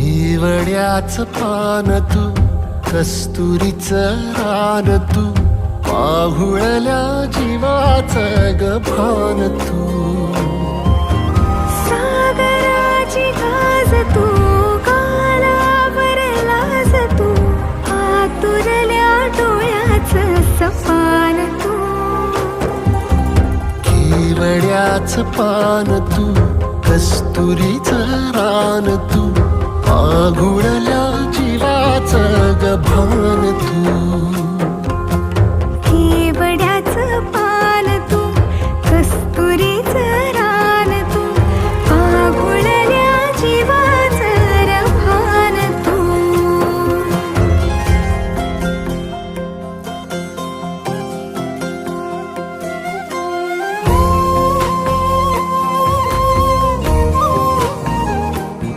केवड्याच पान तू, कस्तुरीचं रान तू, पाहुळल्या जीवाचं ग भान तू. सागराची गाज तू, गालावरलाज तू, आतुरल्या डोळ्याचं सपान तू. केवड्याच पान तू, कस्तुरीचं रान तू, पाहुळल्या जीवाचं ग भान तू.